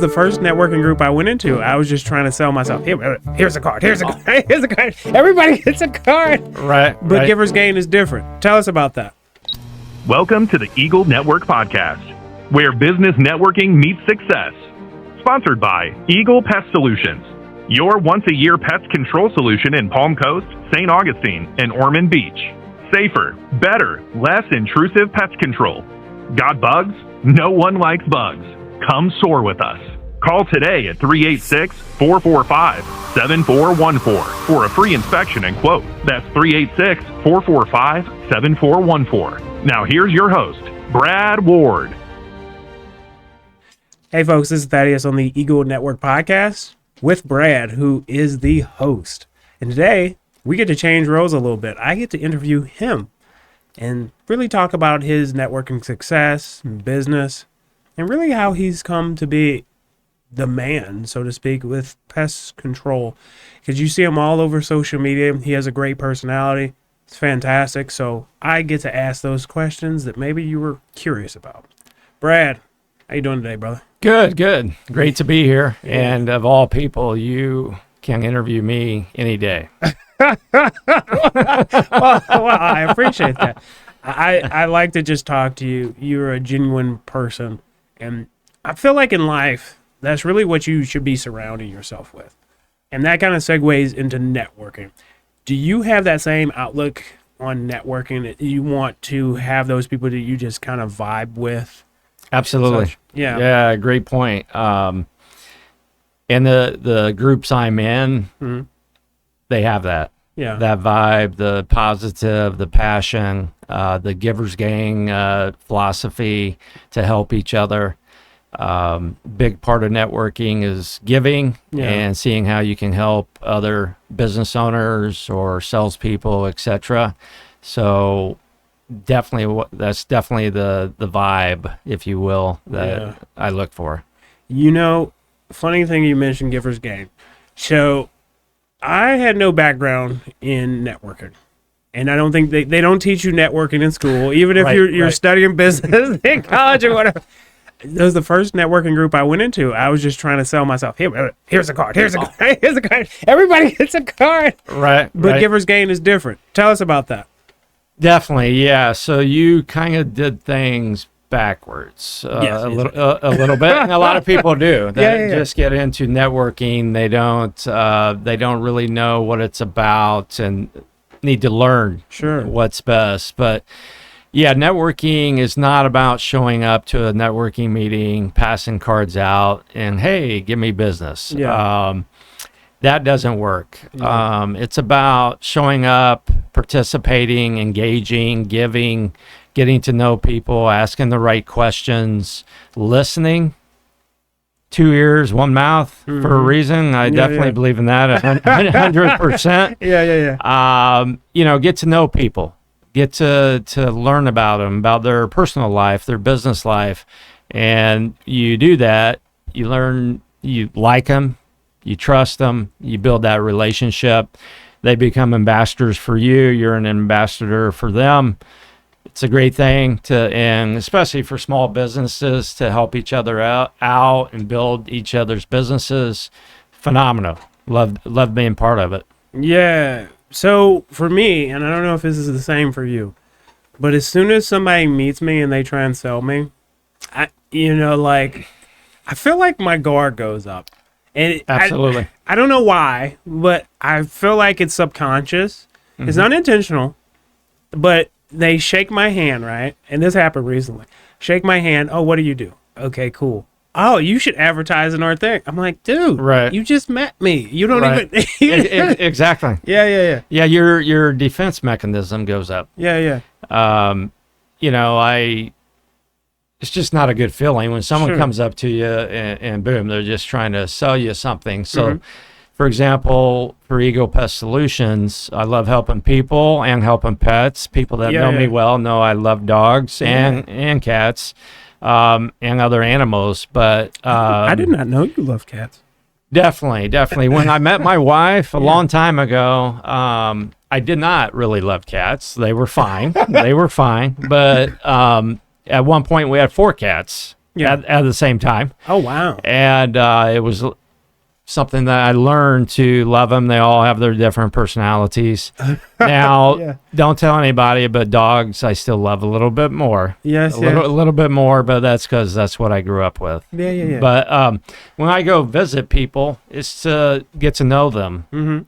The first networking group I went into, I was just trying to sell myself. Here's a card. Here's a card. Here's a card. Everybody gets a card. Right. But Giver's Gain is different. Tell us about that. Welcome to the Eagle Network Podcast, where business networking meets success. Sponsored by Eagle Pest Solutions, your once-a-year pest control solution in Palm Coast, St. Augustine, and Ormond Beach. Safer, better, less intrusive pest control. Got bugs? No one likes bugs. Come soar with us. Call today at 386-445-7414 for a free inspection and quote. That's 386-445-7414. Now here's your host, Brad Ward. Hey folks, this is Thaddeus on the Eagle Network Podcast with Brad, who is the host. And today, we get to change roles a little bit. I get to interview him and really talk about his networking success, business, and really how he's come to be the man, so to speak, with pest control. Because you see him all over social media. He has a great personality. It's fantastic. So I get to ask those questions that maybe you were curious about. Brad, how you doing today, brother? Good. Great to be here. And of all people, you can interview me any day. well, I appreciate that. I like to just talk to you. You're a genuine person. And I feel like in life, that's really what you should be surrounding yourself with. And that kind of segues into networking. Do you have that same outlook on networking? You want to have those people that you just kind of vibe with? Absolutely. Yeah, great point. And the groups I'm in, they have that. Yeah. That vibe, the positive, the passion, the Giver's Gain philosophy to help each other. Big part of networking is giving and seeing how you can help other business owners or salespeople, etc. So that's definitely the vibe, if you will, that I look for. You know, funny thing you mentioned Giver's Gain. So I had no background in networking. And I don't think they don't teach you networking in school, even if you're studying business in college or whatever. That was the first networking group I went into. I was just trying to sell myself. Here's a card. Here's a card. Here's a card. Everybody gets a card. Right. But Giver's Gain is different. Tell us about that. Definitely, yeah. So you kind of did things backwards a little bit. And a lot of people do. They just get into networking. They don't really know what it's about and need to learn what's best. But yeah, networking is not about showing up to a networking meeting, passing cards out, and hey, give me business. That doesn't work. It's about showing up, participating, engaging, giving, getting to know people, asking the right questions, listening. 2 ears, 1 mouth for a reason. I definitely believe in that 100%. Get to know people. Get to learn about them, about their personal life, their business life. And you do that, you learn, you like them, you trust them, you build that relationship. They become ambassadors for you. You're an ambassador for them. It's a great thing and especially for small businesses to help each other out and build each other's businesses. Phenomenal. Love being part of it. Yeah. So for me, and I don't know if this is the same for you, but as soon as somebody meets me and they try and sell me, I feel like my guard goes up. And absolutely. I don't know why, but I feel like it's subconscious. It's not intentional, but they shake my hand, right? And this happened recently. Shake my hand. Oh, what do you do? Okay, cool. Oh, you should advertise in our thing. I'm like, dude, you just met me. You don't even. Exactly. Yeah. Yeah, your defense mechanism goes up. Yeah. It's just not a good feeling when someone comes up to you and boom, they're just trying to sell you something. So, for example, for Eagle Pest Solutions, I love helping people and helping pets. People that know me well know I love dogs and cats. And other animals, but I did not know you love cats. Definitely. When I met my wife a long time ago, I did not really love cats. They were fine. But at one point we had 4 cats. at the same time. Oh, wow. And it was something that I learned to love them. They all have their different personalities. Now, don't tell anybody, but dogs I still love a little bit more. Yes, a little bit more, but that's because that's what I grew up with. Yeah. But when I go visit people, it's to get to know them,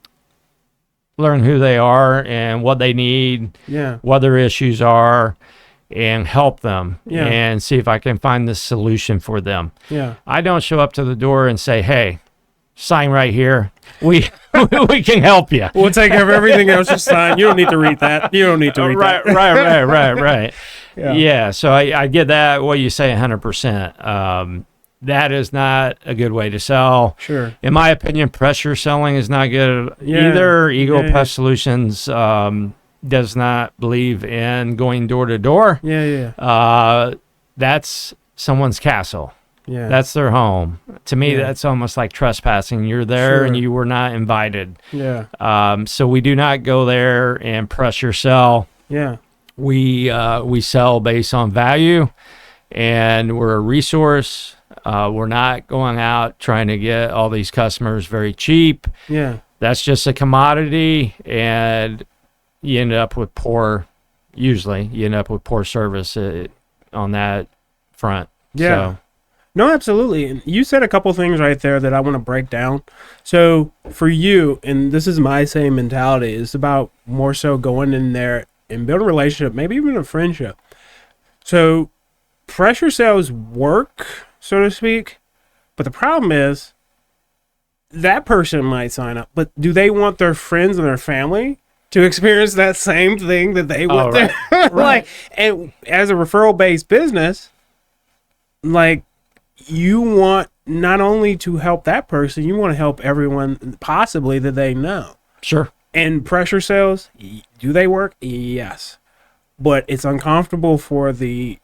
learn who they are and what they need, what their issues are, and help them and see if I can find the solution for them. Yeah, I don't show up to the door and say, "Hey, sign right here. We can help you. We'll take care of everything else. Just sign. You don't need to read that. You don't need to read that." Right. Yeah. So I get that. What you say, 100%. That is not a good way to sell. Sure. In my opinion, pressure selling is not good either. Eagle Pest Solutions does not believe in going door to door. That's someone's castle. Yeah. That's their home. To me, that's almost like trespassing. You're there and you were not invited. Yeah. So we do not go there and pressure sell. Yeah. We sell based on value, and we're a resource. We're not going out trying to get all these customers very cheap. Yeah. That's just a commodity, and you end up with poor service on that front. Yeah. So. No, absolutely. And you said a couple things right there that I want to break down. So for you, and this is my same mentality, it's about more so going in there and building a relationship, maybe even a friendship. So pressure sales work, so to speak, but the problem is that person might sign up, but do they want their friends and their family to experience that same thing that they went there? Like, and as a referral-based business, like, you want not only to help that person, you want to help everyone possibly that they know. Sure. And pressure sales, do they work? Yes. But it's uncomfortable for the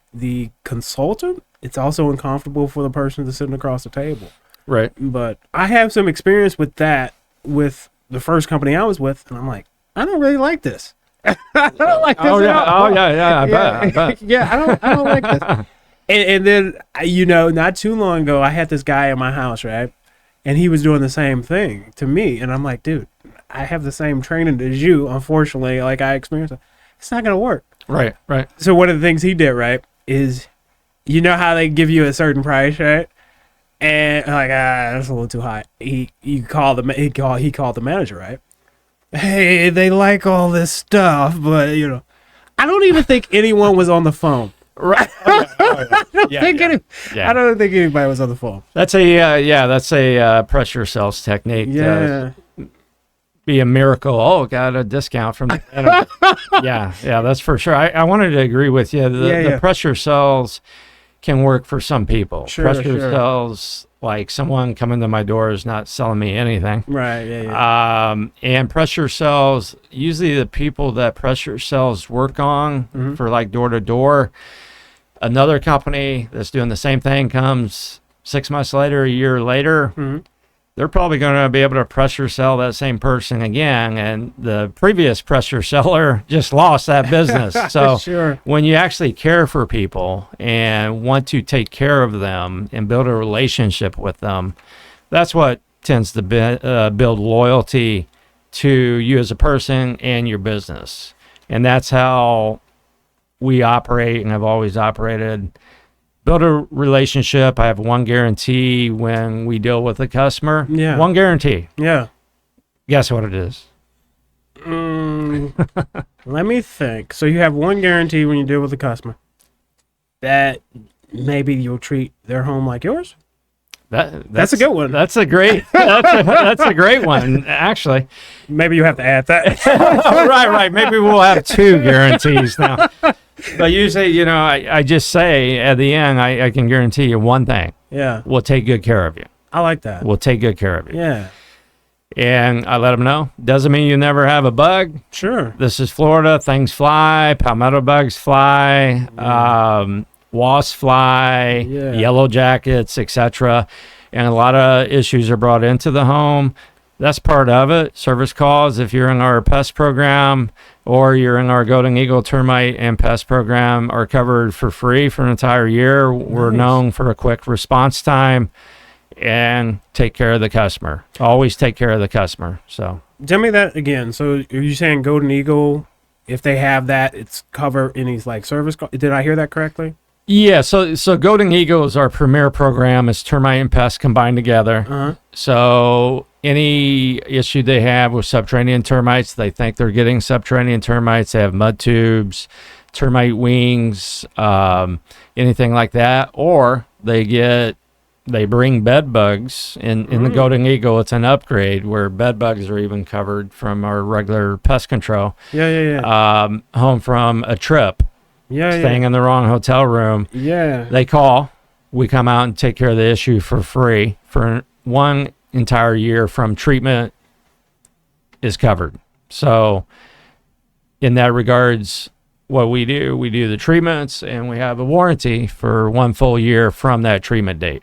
consultant. It's also uncomfortable for the person that's sitting across the table. Right. But I have some experience with that with the first company I was with, and I'm like, I don't really like this. I don't like this at all. I bet. Yeah, I don't like this. And then, not too long ago, I had this guy in my house, right? And he was doing the same thing to me. And I'm like, dude, I have the same training as you. Unfortunately, like I experienced it. It's not going to work. Right. So one of the things he did, right, is how they give you a certain price, right? And like, that's a little too high. He called the manager, right? Hey, they like all this stuff, but, I don't even think anyone was on the phone. Right. I don't think anybody was on the phone. That's a pressure sales technique. Yeah. Be a miracle. Oh, got a discount from yeah, that's for sure. I wanted to agree with you. The pressure sales can work for some people. Pressure sales, like someone coming to my door is not selling me anything. Right. And pressure sales, usually the people that pressure sales work on for like door to door. Another company that's doing the same thing comes 6 months later, a year later, they're probably going to be able to pressure sell that same person again. And the previous pressure seller just lost that business. So when you actually care for people and want to take care of them and build a relationship with them, that's what tends to build loyalty to you as a person and your business. And that's how we operate, and I've always operated. Build a relationship. I have one guarantee when we deal with a customer. Yeah. One guarantee. Yeah. Guess what it is? Let me think. So you have one guarantee when you deal with a customer. That maybe you'll treat their home like yours? That's a good one. That's a great that's a great one, actually. Maybe you have to add that. Right. Maybe we'll have 2 guarantees now. But usually, I just say at the end, I can guarantee you one thing. Yeah. We'll take good care of you. I like that. We'll take good care of you. Yeah. And I let them know. Doesn't mean you never have a bug. Sure. This is Florida. Things fly. Palmetto bugs fly. Yeah. Wasps fly. Yeah. Yellow jackets, etc. And a lot of issues are brought into the home. That's part of it. Service calls, if you're in our pest program or you're in our Golden Eagle termite and pest program, are covered for free for an entire year. We're known for a quick response time and take care of the customer. Always take care of the customer. So tell me that again. So are you saying Golden Eagle, if they have that, it's cover any like service call? Did I hear that correctly? Yeah, so Golden Eagle is our premier program. It's termite and pest combined together. So any issue they have with subterranean termites, they think they're getting subterranean termites. They have mud tubes, termite wings, anything like that, or they bring bed bugs in the Golden Eagle. It's an upgrade where bed bugs are even covered from our regular pest control. Home from a trip. Staying in the wrong hotel room. They call. We come out and take care of the issue for free for one entire year from treatment is covered. So in that regards, what we do the treatments, and we have a warranty for 1 full year from that treatment date.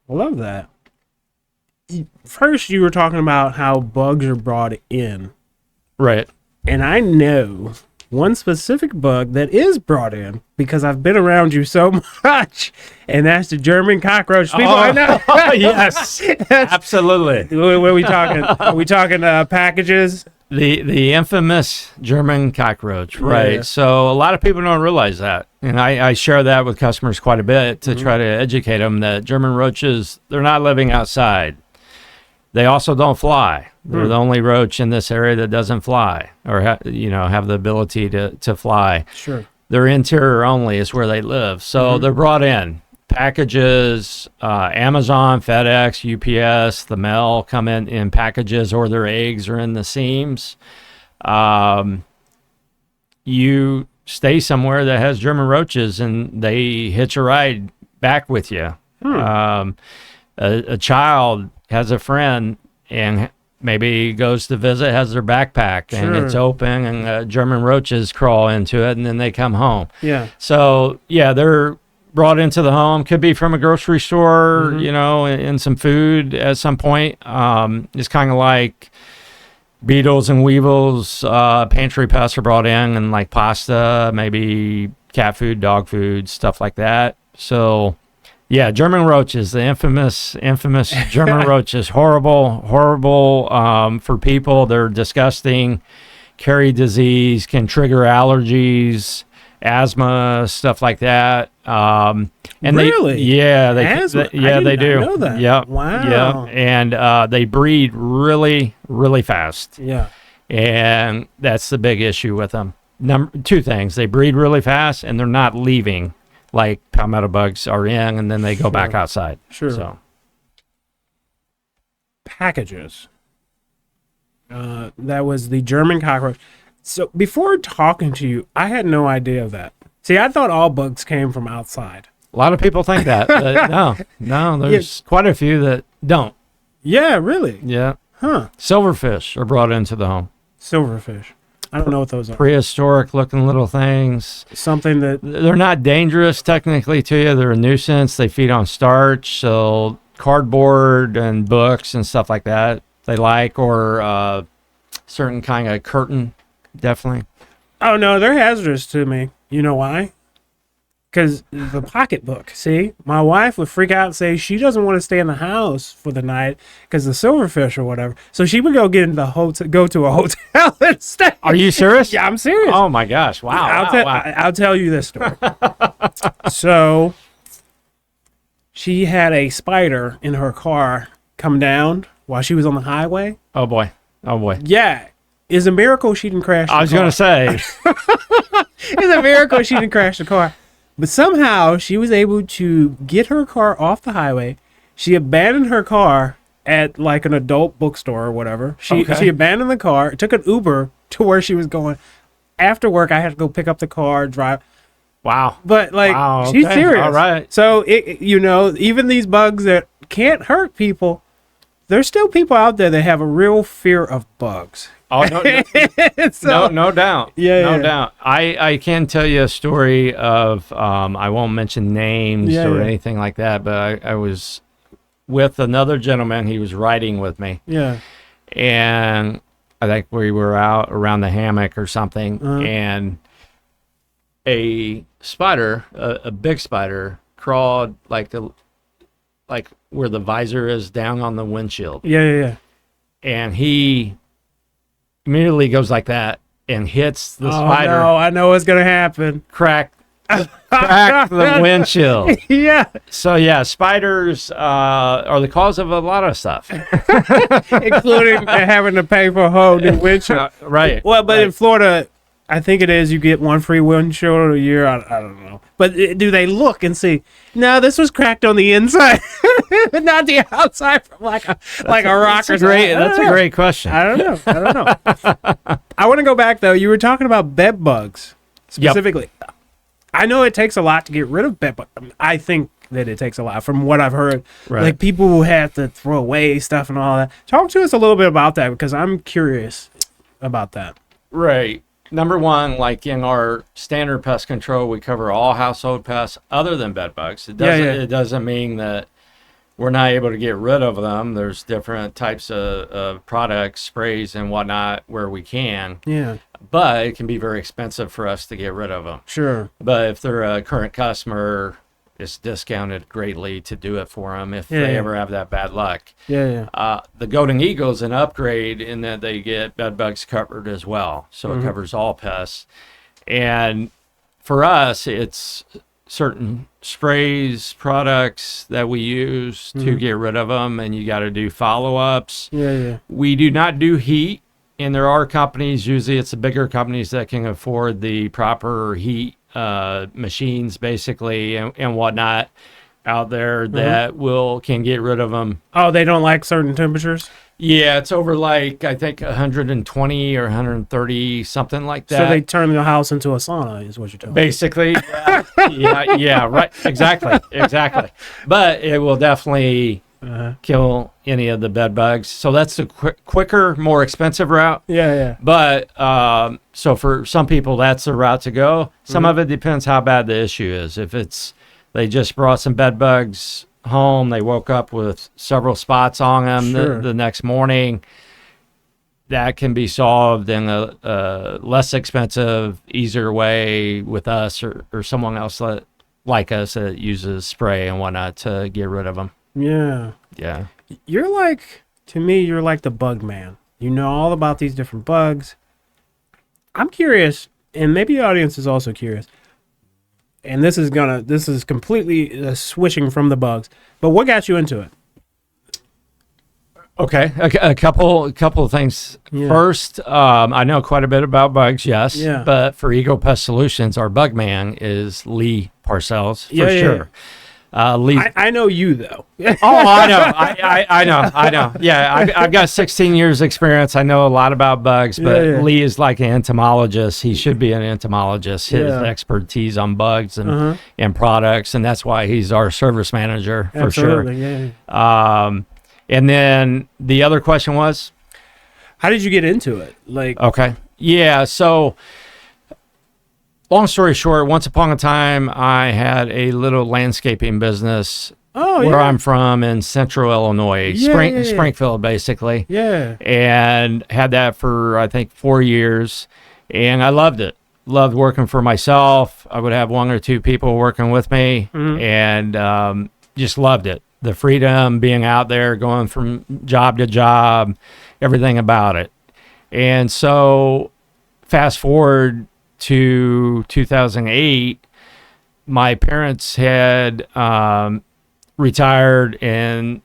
I love that. First, you were talking about how bugs are brought in. Right. And I know one specific bug that is brought in because I've been around you so much, and that's the German cockroach. People, I know. Yes, absolutely. What are we talking? Are we talking packages? The infamous German cockroach, right? Yeah. So a lot of people don't realize that, and I share that with customers quite a bit to try to educate them that German roaches, they're not living outside. They also don't fly. They're the only roach in this area that doesn't fly or have the ability to fly. Sure. They're interior only is where they live. So they're brought in. Packages, Amazon, FedEx, UPS, the mail come in packages, or their eggs are in the seams. You stay somewhere that has German roaches and they hitch a ride back with you. A child has a friend and maybe goes to visit, has their backpack and it's open and German roaches crawl into it and then they come home. Yeah. So they're brought into the home. Could be from a grocery store, and some food at some point. It's kind of like beetles and weevils, pantry pests are brought in, and like pasta, maybe cat food, dog food, stuff like that. So German roaches, the infamous German roaches, horrible for people. They're disgusting, carry disease, can trigger allergies, asthma, stuff like that. And really? Asthma? They do. Know that. Yep. Wow. Yep. And they breed really, really fast. Yeah. And that's the big issue with them. Two things: they breed really fast, and they're not leaving like palmetto bugs are in, and then they go back outside. Sure. So packages. That was the German cockroach. So before talking to you, I had no idea of that. See, I thought all bugs came from outside. A lot of people think that. But no, there's quite a few that don't. Yeah, really? Yeah. Huh. Silverfish are brought into the home. Silverfish. I don't know what those are. Prehistoric looking little things. Something that... They're not dangerous technically to you. They're a nuisance. They feed on starch, so cardboard and books and stuff like that they like, or certain kind of curtain, definitely. Oh, no, they're hazardous to me. You know why? Because the pocketbook, see? My wife would freak out and say she doesn't want to stay in the house for the night because the silverfish or whatever. So she would go to a hotel and stay. Are you serious? Yeah, I'm serious. Oh, my gosh. Wow. I'll tell you this story. So she had a spider in her car come down while she was on the highway. Oh, boy. Yeah. It's a miracle she didn't crash the car. I was going to say. It's a miracle she didn't crash the car. But somehow she was able to get her car off the highway. She abandoned her car at like an adult bookstore or whatever. She abandoned the car, took an Uber to where she was going. After work, I had to go pick up the car, drive. Wow. But she's serious. All right. So, even these bugs that can't hurt people, there's still people out there that have a real fear of bugs. Oh, no doubt. No doubt. I can tell you a story of, I won't mention names or anything like that, but I was with another gentleman. He was riding with me. Yeah. and I think we were out around the hammock or something, and a spider, a big spider, crawled like where the visor is down on the windshield. Yeah. And he immediately goes like that and hits the spider. No, I know what's gonna happen. Crack the windshield. Yeah. So yeah, spiders are the cause of a lot of stuff, including having to pay for a whole new windshield. Right. Well, but in Florida, I think it is you get one free windshield a year. I don't know. But do they look and see? No, this was cracked on the inside, not the outside from like a rock or something. That's a great question. I don't know. I want to go back though. You were talking about bed bugs specifically. Yep. I know it takes a lot to get rid of bed bugs. I think that it takes a lot from what I've heard. Right. Like people who have to throw away stuff and all that. Talk to us a little bit about that because I'm curious about that. Right. Number one, like in our standard pest control, we cover all household pests other than bed bugs. It doesn't mean that we're not able to get rid of them. There's different types of products, sprays and whatnot where we can. Yeah. But it can be very expensive for us to get rid of them. Sure. But if they're a current customer, it's discounted greatly to do it for them if they ever have that bad luck. Yeah. The Golden Eagle's an upgrade in that they get bed bugs covered as well. So it covers all pests. And for us, it's certain sprays, products that we use to get rid of them, and you got to do follow-ups. Yeah. We do not do heat, and there are companies, usually it's the bigger companies that can afford the proper heat machines basically and whatnot out there that can get rid of them. Oh, they don't like certain temperatures? Yeah, it's over like I think 120 or 130, something like that. So they turn the house into a sauna is what you're telling me. Basically. Yeah, right. Exactly. But it will definitely kill any of the bed bugs. So that's the quicker, more expensive route. Yeah. But so for some people, that's the route to go. Some of it depends how bad the issue is. If it's they just brought some bed bugs home, they woke up with several spots on them the next morning, that can be solved in a less expensive, easier way with us or someone else like us that uses spray and whatnot to get rid of them. Yeah. You're like the bug man. You know all about these different bugs. I'm curious, and maybe the audience is also curious. And this is completely switching from the bugs. But what got you into it? Okay, a couple of things. Yeah. First, I know quite a bit about bugs, yes. Yeah. But for Eagle Pest Solutions, our bug man is Lee Parcells, for sure. Lee. I know you though. I know. Yeah, I've got 16 years experience. I know a lot about bugs, but Lee is like an entomologist. He should be an entomologist. His expertise on bugs and products, and that's why he's our service manager for sure. Yeah. And then the other question was, how did you get into it? Okay. Yeah, so long story short, once upon a time, I had a little landscaping business where I'm from in central Illinois, Springfield, basically. Yeah. And had that for, I think, 4 years. And I loved it. Loved working for myself. I would have one or two people working with me and just loved it. The freedom, being out there, going from job to job, everything about it. And so fast forward to 2008, my parents had retired, and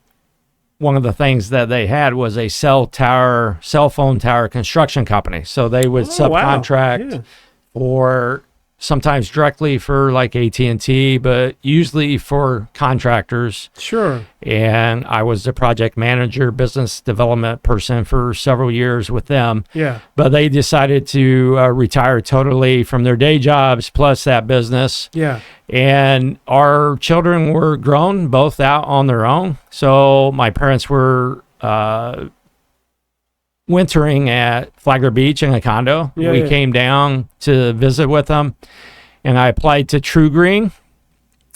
one of the things that they had was a cell phone tower construction company. So they would subcontract for sometimes directly for like AT&T, but usually for contractors. Sure. And I was the project manager, business development person for several years with them. Yeah. But they decided to retire totally from their day jobs plus that business. Yeah. And our children were grown, both out on their own. So my parents were wintering at Flagler Beach in a condo. We came down to visit with them, and I applied to True Green.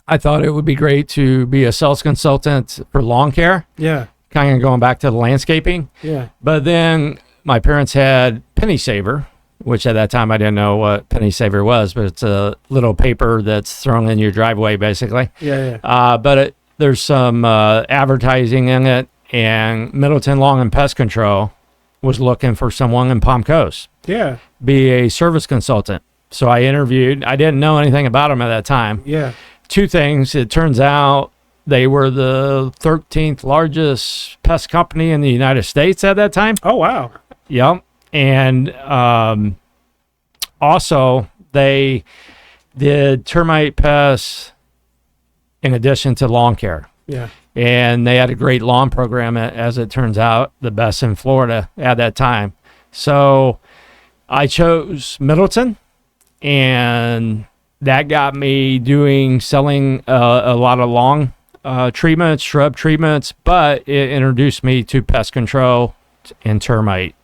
I thought it would be great to be a sales consultant for lawn care. Yeah. kind of going back to the landscaping. Yeah. But then my parents had Penny Saver, which at that time I didn't know what Penny Saver was, but it's a little paper that's thrown in your driveway, basically. Yeah, yeah. But there's some advertising in it, and Middleton Lawn and Pest Control was looking for someone in Palm Coast. Yeah. Be a service consultant. So I interviewed. I didn't know anything about them at that time. Yeah. Two things. It turns out they were the 13th largest pest company in the United States at that time. Oh, wow. Yep. And also, they did termite pests in addition to lawn care. Yeah. And they had a great lawn program, as it turns out, the best in Florida at that time. So I chose Middleton, and that got me selling a lot of lawn treatments, shrub treatments, but it introduced me to pest control and termite.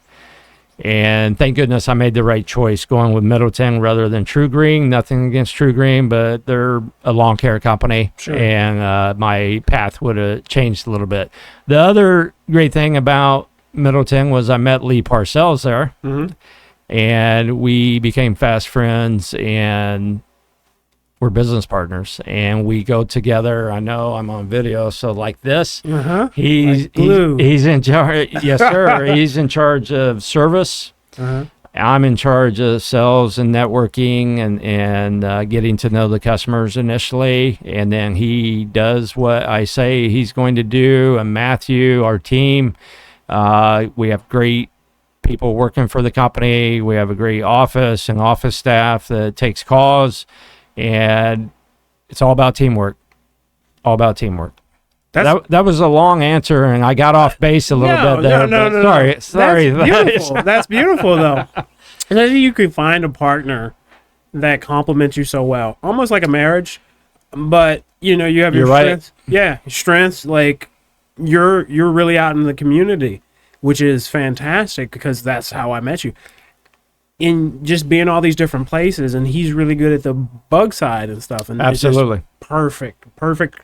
And thank goodness I made the right choice going with Middleton rather than True Green. Nothing against True Green, but they're a lawn care company. Sure. And my path would have changed a little bit. The other great thing about Middleton was I met Lee Parcells there. Mm-hmm. And we became fast friends, and we're business partners. And we go together. I know I'm on video, so like this. Uh-huh. He's in charge. Yes, sir. He's in charge of service. Uh-huh. I'm in charge of sales and networking and getting to know the customers initially. And then he does what I say he's going to do. And Matthew, our team, we have great people working for the company. We have a great office and office staff that takes calls. And it's all about teamwork. All about teamwork. That was a long answer, and I got off base a little bit there. No. Sorry. That's beautiful. That's beautiful, though. And I think you could find a partner that complements you so well, almost like a marriage. But you have your strengths. Right. Yeah, strengths. Like you're really out in the community, which is fantastic because that's how I met you. In just being all these different places, and he's really good at the bug side and stuff. And absolutely perfect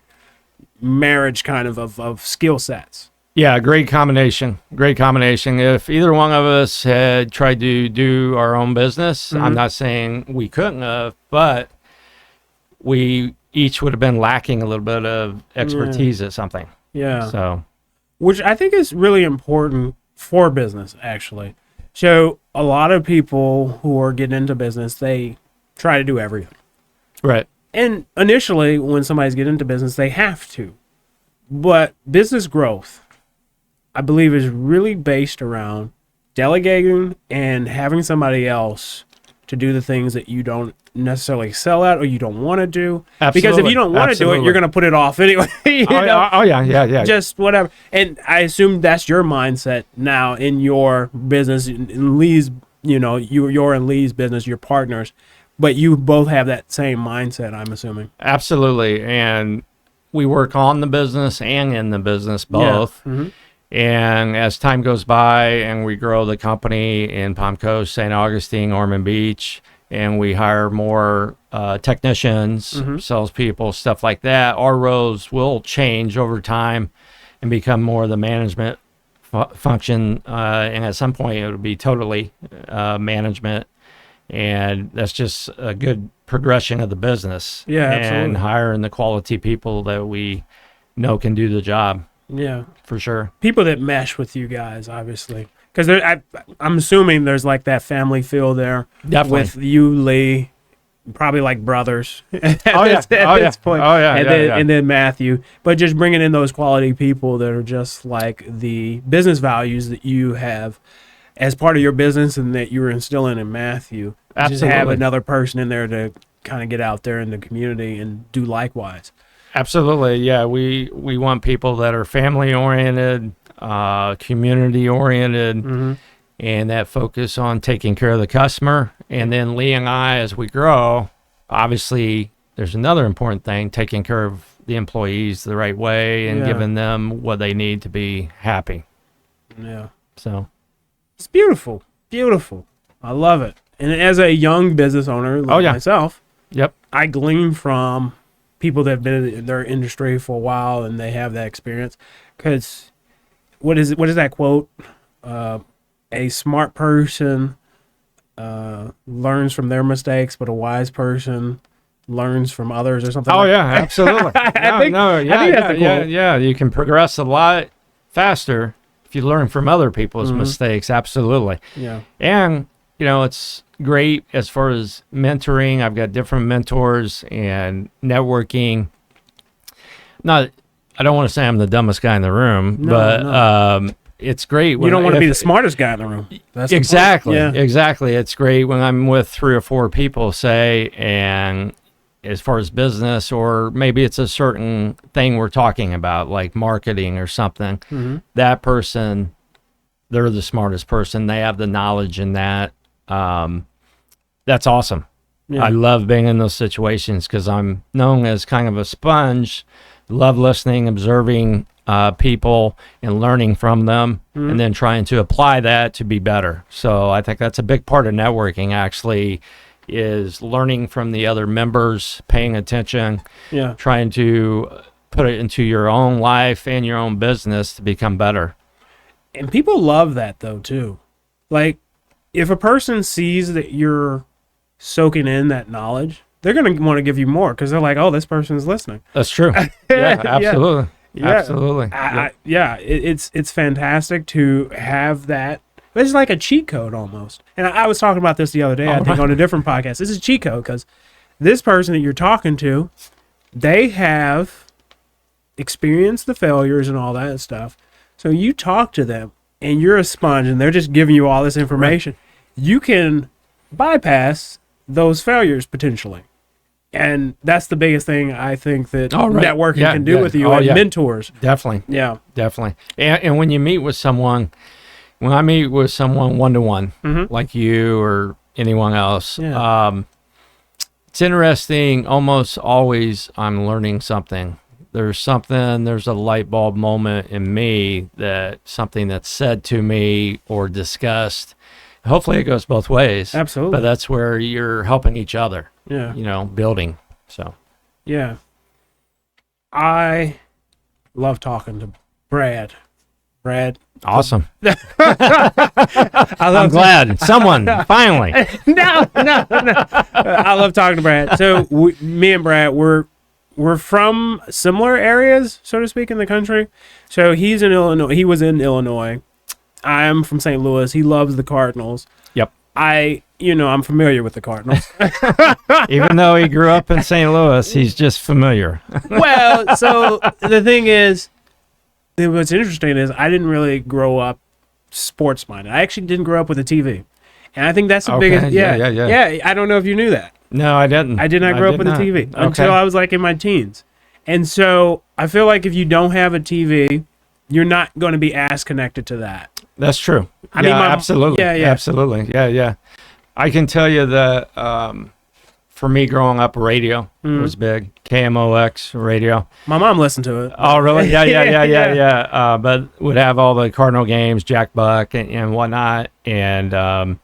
marriage kind of skill sets. Yeah, great combination. If either one of us had tried to do our own business, mm-hmm. I'm not saying we couldn't have, but we each would have been lacking a little bit of expertise at something. Yeah. So, which I think is really important for business, actually. So a lot of people who are getting into business, they try to do everything. Right. And initially, when somebody's getting into business, they have to. But business growth, I believe, is really based around delegating and having somebody else to do the things that you don't necessarily excel at or you don't want to do. Absolutely. Because if you don't want to do it, you're going to put it off anyway. Yeah. Just whatever. And I assume that's your mindset now in your business, in Lee's, you're in Lee's business, your partners, but you both have that same mindset, I'm assuming. Absolutely. And we work on the business and in the business both. Yeah. Mm-hmm. And as time goes by and we grow the company in Palm Coast, St. Augustine, Ormond Beach, and we hire more technicians, mm-hmm. salespeople, stuff like that, our roles will change over time and become more of the management function. And at some point, it will be totally management. And that's just a good progression of the business. Yeah, absolutely. And hiring the quality people that we know can do the job. Yeah, for sure. People that mesh with you guys, obviously, because I'm assuming there's like that family feel there. Definitely. With you, Lee, probably like brothers. At this point. And then Matthew, but just bringing in those quality people that are just like the business values that you have as part of your business and that you're instilling in Matthew. Absolutely. Just have another person in there to kind of get out there in the community and do likewise. Absolutely. Yeah. We want people that are family oriented, community oriented, mm-hmm. and that focus on taking care of the customer. And then Lee and I, as we grow, obviously there's another important thing, taking care of the employees the right way and giving them what they need to be happy. Yeah. So it's beautiful. Beautiful. I love it. And as a young business owner like myself, I glean from people that have been in their industry for a while and they have that experience, because what is that quote? A smart person learns from their mistakes, but a wise person learns from others, or something. Oh like yeah, absolutely. I think that's the quote. Yeah. You can progress a lot faster if you learn from other people's mistakes. Absolutely. Yeah. And it's great as far as mentoring. I've got different mentors and networking. I don't want to say I'm the dumbest guy in the room, but it's great. You don't want to be the smartest guy in the room. That's exactly. Yeah. Exactly. It's great when I'm with 3 or 4 people, say, and as far as business, or maybe it's a certain thing we're talking about, like marketing or something. Mm-hmm. That person, they're the smartest person. They have the knowledge in that. That's awesome. Yeah. I love being in those situations because I'm known as kind of a sponge. Love listening, observing people and learning from them, and then trying to apply that to be better. So I think that's a big part of networking, actually, is learning from the other members, paying attention, trying to put it into your own life and your own business to become better. And people love that, though, too. Like, if a person sees that you're soaking in that knowledge, they're going to want to give you more because they're like, oh, this person's listening. That's true. Yeah, absolutely. Yeah. Absolutely. It's fantastic to have that. It's like a cheat code almost. And I was talking about this the other day, I think, on a different podcast. This is a cheat code because this person that you're talking to, they have experienced the failures and all that stuff. So you talk to them and you're a sponge and they're just giving you all this information. Right. You can bypass those failures potentially. And that's the biggest thing I think that networking can do with you, and mentors. Definitely. Yeah. Definitely. And when you meet with someone, when I meet with someone one-to-one, like you or anyone else, it's interesting. Almost always I'm learning something. There's a light bulb moment in me, that something that's said to me or discussed. Hopefully it goes both ways. Absolutely. But that's where you're helping each other. Yeah. Building. So. Yeah. I love talking to Brad. Awesome. I'm glad. Someone, finally. No. I love talking to Brad. So me and Brad, we're from similar areas, so to speak, in the country. So he's in Illinois. He was in Illinois. I'm from St. Louis. He loves the Cardinals. Yep. I'm familiar with the Cardinals. Even though he grew up in St. Louis, he's just familiar. Well, so the thing is, what's interesting is I didn't really grow up sports minded. I actually didn't grow up with a TV. And I think that's the biggest. Yeah. I don't know if you knew that. No, I didn't. I did not grow up with a TV until I was like in my teens. And so I feel like if you don't have a TV, you're not going to be as connected to that. That's true. Absolutely. Yeah. Absolutely. Yeah. I can tell you that for me growing up, radio was big. KMOX radio. My mom listened to it. Oh, really? Yeah. But would have all the Cardinal games, Jack Buck and whatnot. And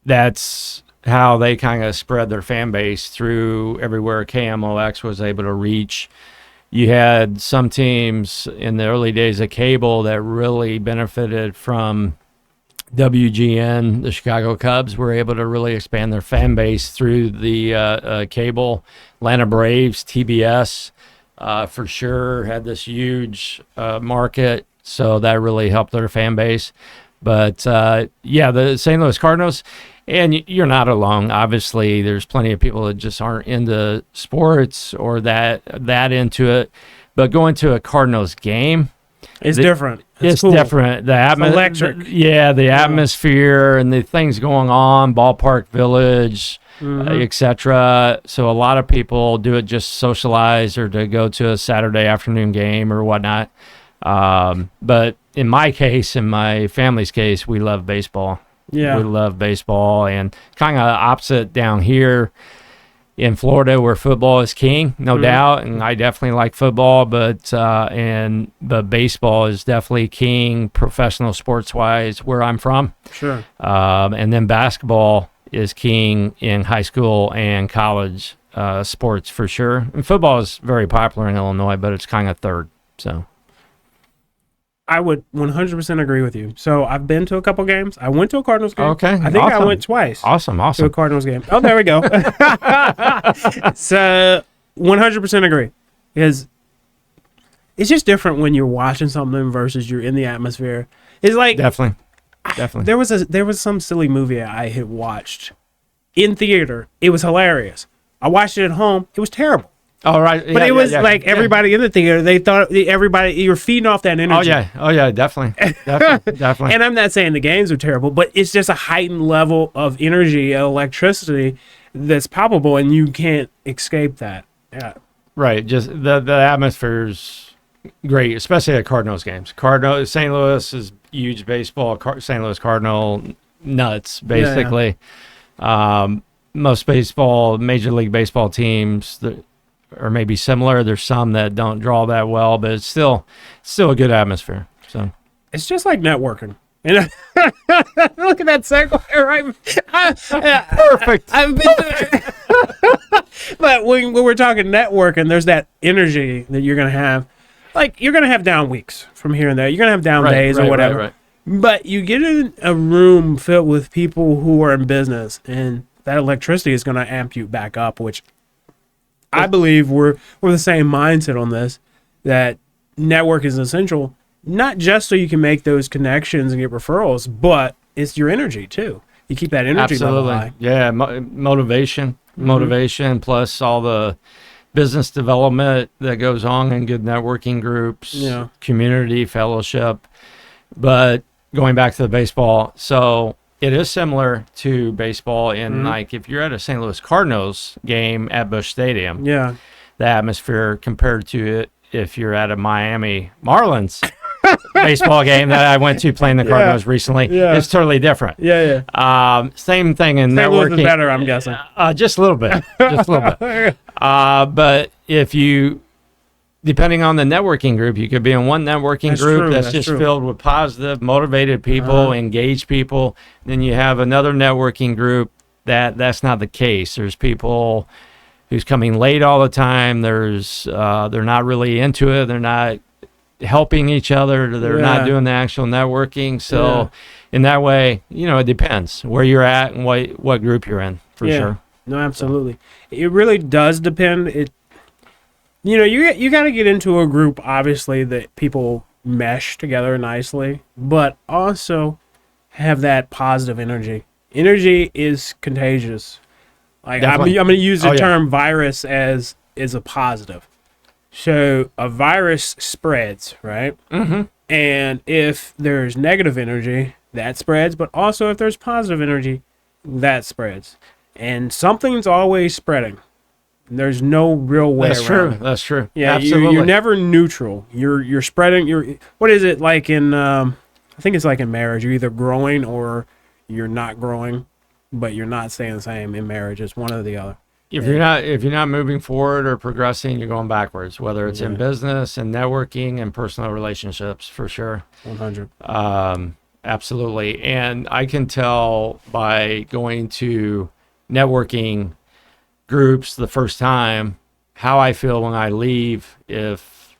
that's how they kind of spread their fan base through everywhere KMOX was able to reach. You had some teams in the early days of cable that really benefited from WGN. The Chicago Cubs were able to really expand their fan base through the cable. Atlanta Braves, TBS, for sure, had this huge market, so that really helped their fan base. But, the St. Louis Cardinals, and you're not alone. Obviously, there's plenty of people that just aren't into sports or that into it. But going to a Cardinals game, it's different. It's cool. different. The electric. Atmosphere and the things going on, Ballpark Village, etc. So a lot of people do it just socialize or to go to a Saturday afternoon game or whatnot. But in my case, in my family's case, we love baseball. Yeah. We love baseball, and kind of opposite down here in Florida where football is king, no doubt. And I definitely like football, but baseball is definitely king professional sports wise where I'm from. Sure. And then basketball is king in high school and college sports for sure. And football is very popular in Illinois, but it's kind of third. So I would 100% agree with you. So I've been to a couple games. I went to a Cardinals game. Okay. I think I went twice. Awesome. To a Cardinals game. Oh, there we go. So 100% agree. Because it's just different when you're watching something versus you're in the atmosphere. It's like definitely. There was some silly movie I had watched in theater. It was hilarious. I watched it at home. It was terrible. All right. But it was like everybody in the theater, they thought everybody, you were feeding off that energy. Oh yeah, definitely. Definitely. And I'm not saying the games are terrible, but it's just a heightened level of energy, electricity that's palpable, and you can't escape that. Yeah. Right. Just the atmosphere's great, especially at Cardinals games. St. Louis is huge baseball. St. Louis Cardinal nuts, basically. Yeah. Most Major League Baseball teams that are maybe similar. There's some that don't draw that well, but it's still a good atmosphere. So it's just like networking. Look at that segue, right? Perfect. I've been but when we're talking networking, there's that energy that you're going to have. Like, you're going to have down weeks from here and there. You're going to have down days or whatever. Right. But you get in a room filled with people who are in business, and that electricity is going to amp you back up, which I believe we're the same mindset on this, that network is essential, not just so you can make those connections and get referrals, but it's your energy too. You keep that energy level high. Yeah, motivation, plus all the business development that goes on in good networking groups, community fellowship. But going back to the baseball, so it is similar to baseball in like if you're at a St. Louis Cardinals game at Busch Stadium, the atmosphere compared to it if you're at a Miami Marlins baseball game that I went to playing the Cardinals recently, it's totally different. Same thing in networking. A little bit better, I'm guessing. Just a little bit. But if you, depending on the networking group, you could be in one networking group that's just filled with positive, motivated people, engaged people. Then you have another networking group that's not the case. There's people who's coming late all the time. There's they're not really into it. They're not helping each other. They're not doing the actual networking. So in that way, it depends where you're at and what group you're in for sure. No, absolutely. It really does depend. You got to get into a group, obviously, that people mesh together nicely, but also have that positive energy. Energy is contagious. Like I'm going to use the term virus as a positive. So a virus spreads, right? Mm-hmm. And if there's negative energy, that spreads. But also if there's positive energy, that spreads. And something's always spreading. There's no real way around it. That's true. Yeah, absolutely. You're never neutral. You're spreading. What is it like in? I think it's like in marriage. You're either growing or you're not growing, but you're not staying the same in marriage. It's one or the other. If you're not moving forward or progressing, you're going backwards. Whether it's in business and networking and personal relationships, for sure. 100. Absolutely. And I can tell by going to networking groups the first time how I feel when I leave, if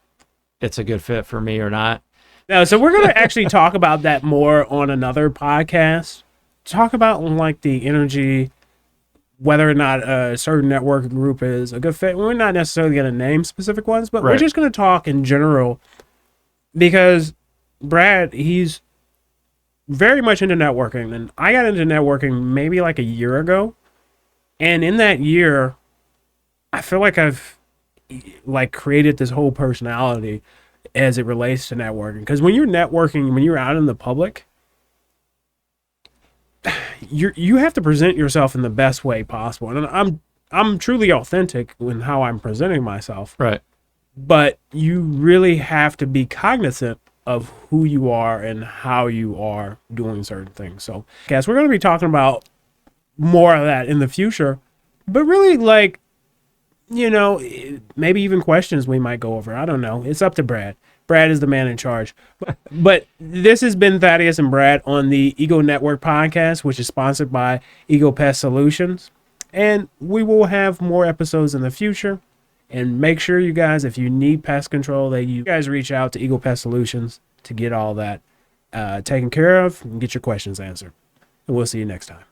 it's a good fit for me or not. No, so we're going to actually talk about that more on another podcast. Talk about like the energy, whether or not a certain network group is a good fit. We're not necessarily going to name specific ones, but we're just going to talk in general, because Brad, he's very much into networking, and I got into networking maybe like a year ago. And in that year, I feel like I've like created this whole personality as it relates to networking. Because when you're networking, when you're out in the public, you have to present yourself in the best way possible. And I'm truly authentic in how I'm presenting myself. Right. But you really have to be cognizant of who you are and how you are doing certain things. So, guys, we're going to be talking about more of that in the future, but really, like, maybe even questions we might go over. I don't know. It's up to Brad. Brad is the man in charge. But this has been Thaddeus and Brad on the Ego Network podcast, which is sponsored by Ego Pest Solutions. And we will have more episodes in the future. And make sure you guys, if you need pest control, that you guys reach out to Ego Pest Solutions to get all that taken care of and get your questions answered. And we'll see you next time.